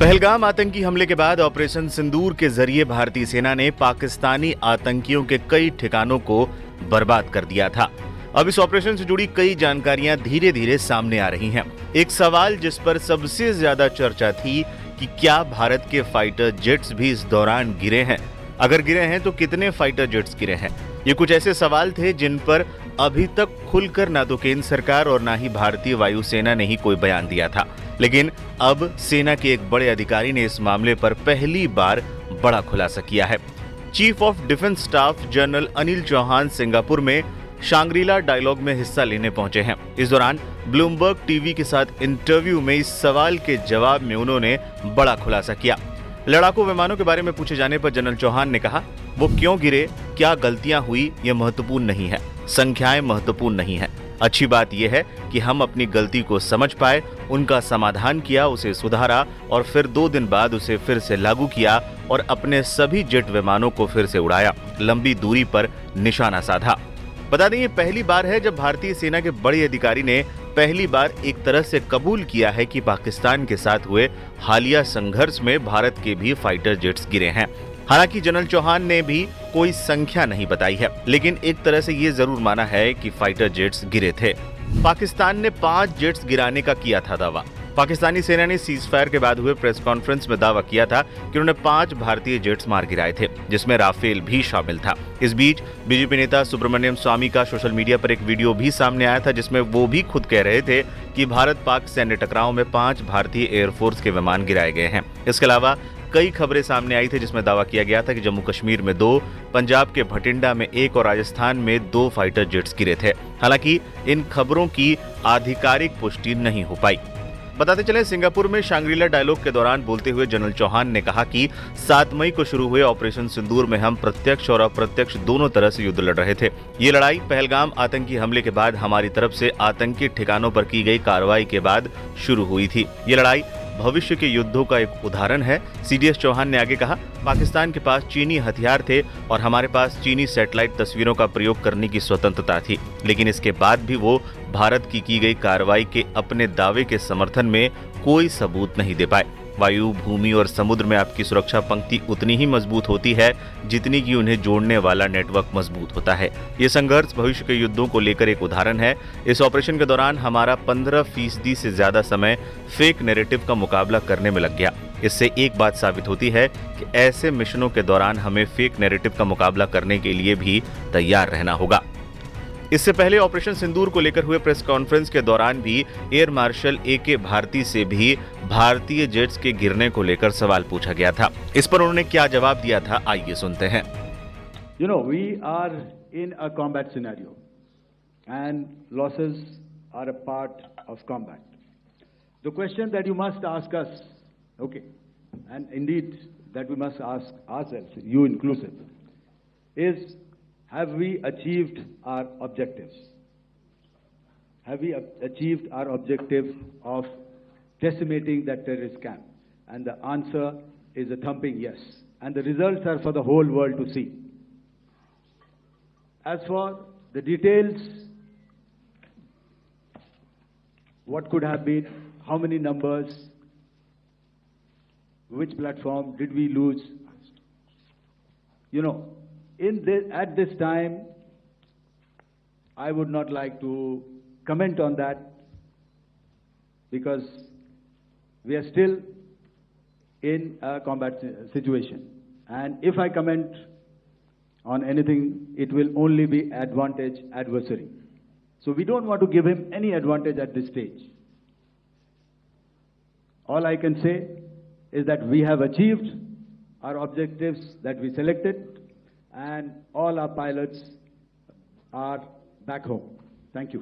पहलगाम आतंकी हमले के बाद ऑपरेशन सिंदूर के जरिए भारतीय सेना ने पाकिस्तानी आतंकियों के कई ठिकानों को बर्बाद कर दिया था। अब इस ऑपरेशन से जुड़ी कई जानकारियां धीरे धीरे सामने आ रही हैं। एक सवाल जिस पर सबसे ज्यादा चर्चा थी कि क्या भारत के फाइटर जेट्स भी इस दौरान गिरे हैं, अगर गिरे हैं तो कितने फाइटर जेट्स गिरे हैं। ये कुछ ऐसे सवाल थे जिन पर अभी तक खुलकर ना तो केंद्र सरकार और ना ही भारतीय वायुसेना ने ही कोई बयान दिया था। लेकिन अब सेना के एक बड़े अधिकारी ने इस मामले पर पहली बार बड़ा खुलासा किया है। Chief of defence staff general Anil Chauhan Singapore में शांग्रीला डायलॉग में हिस्सा लेने पहुंचे हैं। इस दौरान ब्लूमबर्ग टीवी के साथ इंटरव्यू में इस सवाल के जवाब में उन्होंने बड़ा खुलासा किया। लड़ाकू विमानों के बारे में पूछे जाने पर जनरल चौहान ने कहा, वो क्यों गिरे, क्या गलतियां हुई, ये महत्वपूर्ण नहीं है, संख्याएं महत्वपूर्ण नहीं है। अच्छी बात यह है कि हम अपनी गलती को समझ पाए, उनका समाधान किया, उसे सुधारा और फिर 2 दिन बाद उसे फिर से लागू किया और अपने सभी जेट विमानों को फिर से उड़ाया, लंबी दूरी पर निशाना साधा। बता दें, ये पहली बार है जब भारतीय सेना के बड़े अधिकारी ने पहली बार एक तरह से कबूल किया है कि पाकिस्तान के साथ हुए हालिया संघर्ष में भारत के भी फाइटर जेट्स गिरे हैं। हालांकि जनरल चौहान ने भी कोई संख्या नहीं बताई है, लेकिन एक तरह से ये जरूर माना है कि फाइटर जेट्स गिरे थे। पाकिस्तान ने 5 जेट्स गिराने का किया था दावा। पाकिस्तानी सेना ने सीज फायर के बाद हुए प्रेस कॉन्फ्रेंस में दावा किया था कि उन्होंने 5 भारतीय जेट्स मार गिराए थे, जिसमें राफेल भी शामिल था। इस बीच बीजेपी नेता सुब्रमण्यम स्वामी का सोशल मीडिया पर एक वीडियो भी सामने आया था, जिसमें वो भी खुद कह रहे थे कि भारत पाक सैन्य टकराव में 5 भारतीय एयरफोर्स के विमान गिराए गए हैं। इसके अलावा कई खबरें सामने आई थी जिसमें दावा किया गया था कि जम्मू कश्मीर में 2, पंजाब के भटिंडा में 1 और राजस्थान में 2 फाइटर जेट्स गिरे थे। हालांकि इन खबरों की आधिकारिक पुष्टि नहीं हो पाई। बताते चले, सिंगापुर में शांग्रीला डायलॉग के दौरान बोलते हुए जनरल चौहान ने कहा कि 7 मई को शुरू हुए ऑपरेशन सिंदूर में हम प्रत्यक्ष और अप्रत्यक्ष दोनों तरह से युद्ध लड़ रहे थे। ये लड़ाई पहलगाम आतंकी हमले के बाद हमारी तरफ से आतंकी ठिकानों पर की गई कार्रवाई के बाद शुरू हुई थी। ये लड़ाई भविष्य के युद्धों का एक उदाहरण है। सीडीएस चौहान ने आगे कहा, पाकिस्तान के पास चीनी हथियार थे और हमारे पास चीनी सैटेलाइट तस्वीरों का प्रयोग करने की स्वतंत्रता थी, लेकिन इसके बाद भी वो भारत की गई कार्रवाई के अपने दावे के समर्थन में कोई सबूत नहीं दे पाए। वायु, भूमि और समुद्र में आपकी सुरक्षा पंक्ति उतनी ही मजबूत होती है जितनी कि उन्हें जोड़ने वाला नेटवर्क मजबूत होता है। ये संघर्ष भविष्य के युद्धों को लेकर एक उदाहरण है। इस ऑपरेशन के दौरान हमारा 15% से ज्यादा समय फेक नैरेटिव का मुकाबला करने में लग गया। इससे एक बात साबित होती है कि ऐसे मिशनों के दौरान हमें फेक नैरेटिव का मुकाबला करने के लिए भी तैयार रहना होगा। इससे पहले ऑपरेशन सिंदूर को लेकर हुए प्रेस कॉन्फ्रेंस के दौरान भी एयर मार्शल AK भारती से भी भारतीय जेट्स के गिरने को लेकर सवाल पूछा गया था। इस पर उन्होंने क्या जवाब दिया था, आइए सुनते हैं। You know, we are in a combat scenario and losses are a part of combat. The question that you must ask us, okay, and indeed that we must ask ourselves, you inclusive, is have we achieved our objectives? Have we achieved our objective of decimating that terrorist camp? And the answer is a thumping yes. And the results are for the whole world to see. As for the details, what could have been, how many numbers, which platform did we lose? You know, at this time, I would not like to comment on that because we are still in a combat situation. And if I comment on anything, it will only be advantage adversary. So we don't want to give him any advantage at this stage. All I can say is that we have achieved our objectives that we selected, and all our pilots are back home. Thank you.